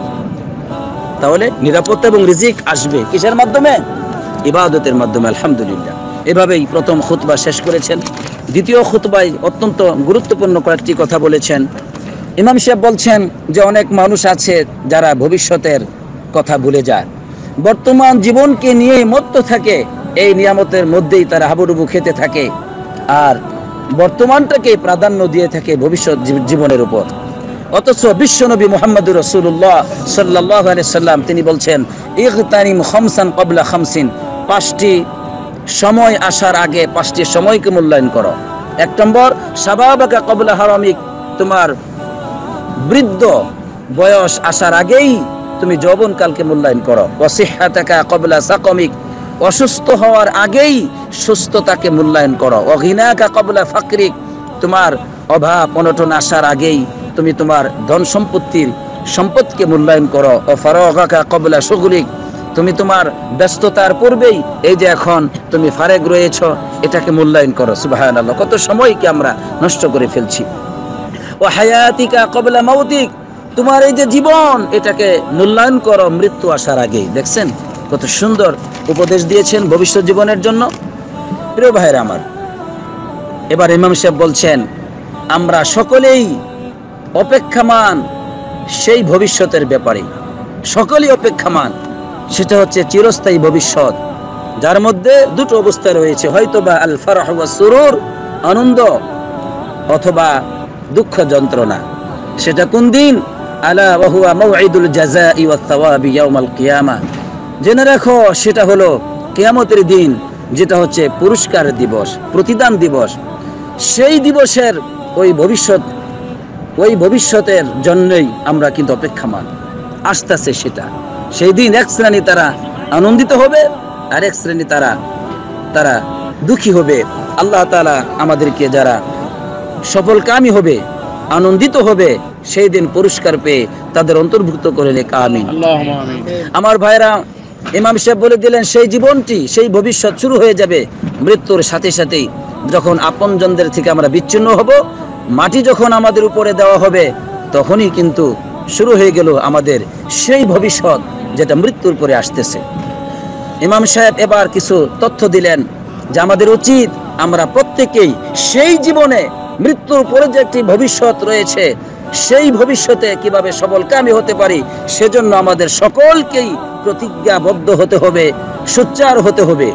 তাহলে নিরাপত্তা এবং রিজিক আসবে কিসের মাধ্যমে? ইবাদতের মাধ্যমে। আলহামদুলিল্লাহ। এভাবেই প্রথম খুতবা শেষ করেছেন। দ্বিতীয় খুতবায় অত্যন্ত গুরুত্বপূর্ণ কয়েকটি কথা বলেছেন। ইমাম সাহেব বলছেন যে অনেক মানুষ আছে যারা ভবিষ্যতের কথা ভুলে যায়, বর্তমান জীবনকে নিয়ে মত্ত থাকে, এই নিয়ামতের মধ্যেই তারা হাবুডুবু খেতে থাকে আর বর্তমানটাকে প্রাধান্য দিয়ে থাকে ভবিষ্যৎ জীবনের উপর। অথচ বিশ্বনবী মুহাম্মদুর রাসূলুল্লাহ সাল্লাল্লাহু আলাইহি সাল্লাম তিনি বলছেন, ইগতানিম খামসান ক্বাবলা খামসিন, পাঁচটি সময় আসার আগে পাঁচটি সময়কে মূল্যায়ন করো। এক নম্বর, শাবাবাকা ক্বাবলা হারামিক, তোমার বৃদ্ধ বয়স আসার আগেই তুমি যৌবনকালকে মূল্যায়ন করো। ওয়াসিহহাতাকা ক্বাবলা সাকামিক, অসুস্থ হওয়ার আগেই সুস্থতাকে মূল্যায়ন করো। ওয়াগিনাকা ক্বাবলা ফাকরিক, তোমার অভাব অনটন আসার আগেই তুমি তোমার ধন সম্পদকে মূল্যায়ন করো। ওয়াফারাগাকা ক্বাবলা শুগলিক, তুমি তোমার ব্যস্ততার পূর্বেই এই যে এখন তুমি ফারেগ রয়েছো এটাকে মূল্যায়ন করো। সুবহানাল্লাহ, কত সময়কে আমরা নষ্ট করে ফেলছি। ও হায়াতিকা ক্বাবলা মাউতিক, তোমার এই যে জীবন এটাকে মূল্যায়ন করো মৃত্যু আসার আগেই। দেখছেন কত সুন্দর উপদেশ দিয়েছেন ভবিষ্যৎ জীবনের জন্য। প্রিয় ভাইরা আমার, এবার ইমাম সাহেব বলছেন আমরা সকলেই অপেক্ষামান সেই ভবিষ্যতের ব্যাপারে, সকলেই অপেক্ষামান। সেটা হচ্ছে চিরস্থায়ী ভবিষ্যৎ, যার মধ্যে দুটো অবস্থা রয়েছে, হয়তোবা আল ফারহ ওয়াস সুরুর, আনন্দ, অথবা দুঃখ যন্ত্রণা। সেটা কোন দিন? আলা ওয়া হুয়া মাউঈদুল জাযাই ওয়াত থাওয়াবি ইয়াউমাল কিয়ামা, জেনে রাখো সেটা হলো কিয়ামতের দিন, যেটা হচ্ছে পুরস্কার দিবস, প্রতিদান দিবস। সেই দিবসের ওই ভবিষ্যতের জন্যই আমরা কিন্তু অপেক্ষামান। আসতেছে সেটা, সেই দিন এক শ্রেণী তারা আনন্দিত হবে আর এক শ্রেণী তারা দুঃখী হবে। আল্লাহ তাআলা আমাদেরকে যারা সফলকামী হবে, আনন্দিত হবে, সেই দিন পুরস্কার পেয়ে তাদের অন্তর্ভুক্ত করে লেখ আমিন। আমার ভাইরা, ইমাম সাহেব বলে দিলেন সেই জীবনটি, সেই ভবিষ্যৎ শুরু হয়ে যাবে মৃত্যুর সাথে সাথেই। যখন আপনজনদের থেকে আমরা বিচ্ছিন্ন হব, মাটি যখন আমাদের উপরে দেওয়া হবে, তখনই কিন্তু শুরু হয়ে গেল আমাদের সেই ভবিষ্যৎ যেটা মৃত্যুর পরে আসতেছে। ইমাম সাহেব এবার কিছু তথ্য দিলেন যে আমাদের উচিত আমরা প্রত্যেকেই সেই জীবনে, মৃত্যুর পরে যে একটি ভবিষ্যৎ রয়েছে, সেই ভবিষ্যতে কিভাবে সফলকামী হতে পারি সেজন্য আমাদের সকলকেই প্রতিজ্ঞাবদ্ধ হতে হবে, সোচ্চার হতে হবে।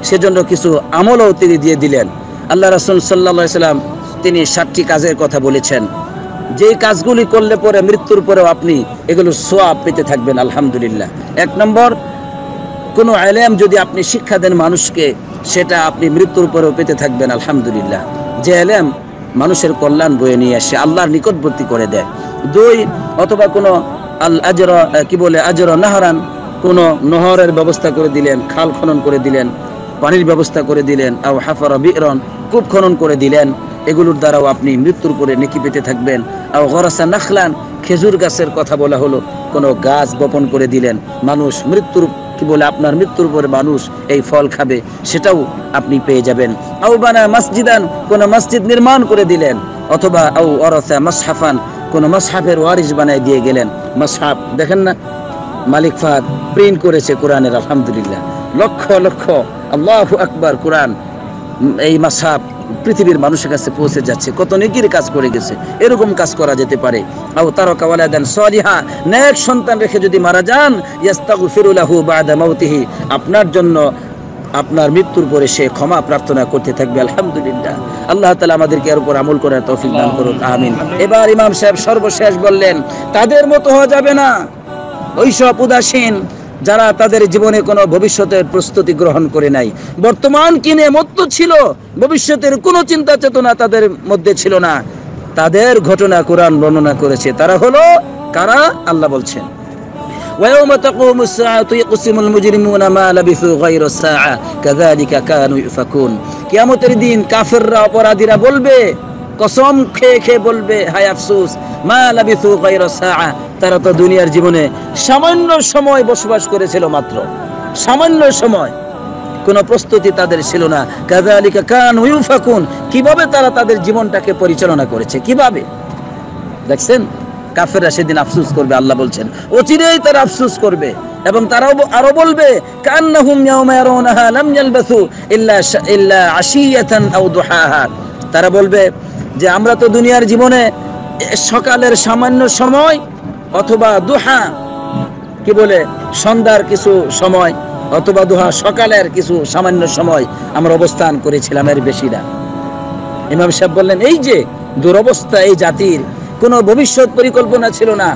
সেজন্য কিছু আমলও তিনি দিয়ে দিলেন। আল্লাহ রাসূল সাল্লাল্লাহু আলাইহি সাল্লাম তিনি 7টি কাজের কথা বলেছেন, যেই কাজগুলি করলে পরে মৃত্যুর পরেও আপনি এগুলো সওয়াব পেতে থাকবেন। আলহামদুলিল্লাহ। 1 নম্বর, কোনো ইলম যদি আপনি শিক্ষা দেন মানুষকে, সেটা আপনি মৃত্যুর পরেও পেতে থাকবেন। আলহামদুলিল্লাহ। যে ইলম মানুষের কল্যাণ বয়ে নিয়ে আসে, আল্লাহর নিকটবর্তী করে দেয়। 2, অথবা কোনো আজর নাহরান, কোনো নহরের ব্যবস্থা করে দিলেন, খাল খনন করে দিলেন, পানির ব্যবস্থা করে দিলেন। আও হাফারা বিরন, কূপ খনন করে দিলেন, এগুলোর দ্বারাও আপনি মৃত্যুর পরে নেকি পেতে থাকবেন। আও গরাসা নাখলান, খেজুর গাছের কথা বলা হলো, কোনো গাছ বপন করে দিলেন, মানুষ আপনার মৃত্যুর পরে মানুষ এই ফল খাবে, সেটাও আপনি পেয়ে যাবেন। আও বানা মসজিদান, কোন মসজিদ নির্মাণ করে দিলেন, অথবা আও ওয়ারাসা মাসহাফান, কোন মাসহাফের ওয়ারিস বানায় দিয়ে গেলেন। মাসহাফ দেখেন না, মালিক ফাহাদ প্রিন্ট করেছে কোরআনের। আলহামদুলিল্লাহ, লক্ষ লক্ষ, আল্লাহু আকবার, কোরআন এই মাসহাফ পৃথিবীর মানুষের কাছে পৌঁছে যাচ্ছে। কত নেকির কাজ করে গেছে, এরকম কাজ করা যেতে পারে। আও তারাকা ওয়ালাদান সালিহা, নেক সন্তান রেখে যদি মারা যান, ইস্তাগফিরু লাহু বাদা মাউতিহি, আপনার জন্য আপনার মৃত্যুর পরে সে ক্ষমা প্রার্থনা করতে থাকবে। আলহামদুলিল্লাহ, আল্লাহ তাআলা আমাদেরকে এর উপর আমল করার তৌফিক দান করুন, আমিন। এবার ইমাম সাহেব সর্বশেষ বললেন, তাদের মতো হওয়া যাবে না ওইসব উদাসীন যারা তাদের জীবনে কোনো ভবিষ্যতের প্রস্তুতি গ্রহণ করে নাই, বর্তমান কিনে মত্ত ছিল, ভবিষ্যতের কোনো চিন্তা চেতনা তাদের মধ্যে ছিল না। তাদের ঘটনা কোরআন বর্ণনা করেছে। তারা হলো কারা? আল্লাহ বলছেন, ويوم تقوم الساعة يقسم المجرمون ما لبثوا غير الساعة كذلك كانوا يؤفكون। কিয়ামতের দিন কাফেররা, অপরাধীরা বলবে, কসম খেয়ে খেয়ে বলবে, হায় আফসোস, মা লাবিথু গায়রা সাআ, তারা তো দুনিয়ার জীবনে সামান্য সময় বসবাস করেছিল, মাত্র সামান্য সময়, কোনো প্রস্তুতি তাদের ছিল না। কাযালিকা কানু ইউফাকুন, কিভাবে তারা তাদের জীবনটাকে পরিচালনা করেছে, কিভাবে দেখছেন? কাফেররা সেদিন আফসোস করবে, আল্লাহ বলছেন, অচিরেই তারা আফসোস করবে। এবং তারাও আরো বলবে, কান্নাহুম ইয়াওমা ইয়ারাউনাহা লাম ইয়ালবাসু ইল্লা আশিয়াতান আও দুহাহা, তারা বলবে যে আমরা তো দুনিয়ার জীবনে সকালের সামান্য সময় অথবা দুহা, কি বলে, সন্ধ্যার কিছু সময় অথবা দুহা সকালের কিছু সামান্য সময় আমরা অবস্থান করেছিলাম, এর বেশি না। ইমাম সাহেব বললেন, এই যে দুরবস্থা, এই জাতির কোনো ভবিষ্যৎ পরিকল্পনা ছিল না,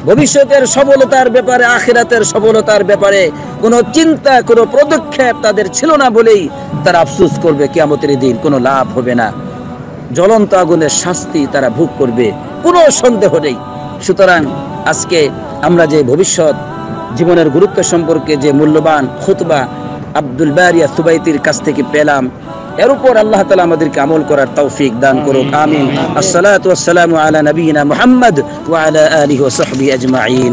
ভবিষ্যতের সফলতার ব্যাপারে, আখিরাতের সফলতার ব্যাপারে কোনো চিন্তা, কোনো পদক্ষেপ তাদের ছিল না বলেই তারা আফসোস করবে। কিয়ামতের দিন কোনো লাভ হবে না, জ্বলন্ত আগুনের শাস্তি তারা ভোগ করবে, কোনো সন্দেহ নেই। সুতরাং আজকে আমরা যে ভবিষ্যৎ জীবনের গুরুত্ব সম্পর্কে যে মূল্যবান খুতবা আব্দুল বারী আস-সুবাইতির কাছ থেকে পেলাম, এর উপর আল্লাহ তাআলা আমাদেরকে আমল করার তৌফিক দান করুক, আমিন। আসসালাতু ওয়াসসালামু আলা নবিয়িনা মুহাম্মদ ওয়া আলা আলিহি ওয়া সাহবিহি আজমাইন।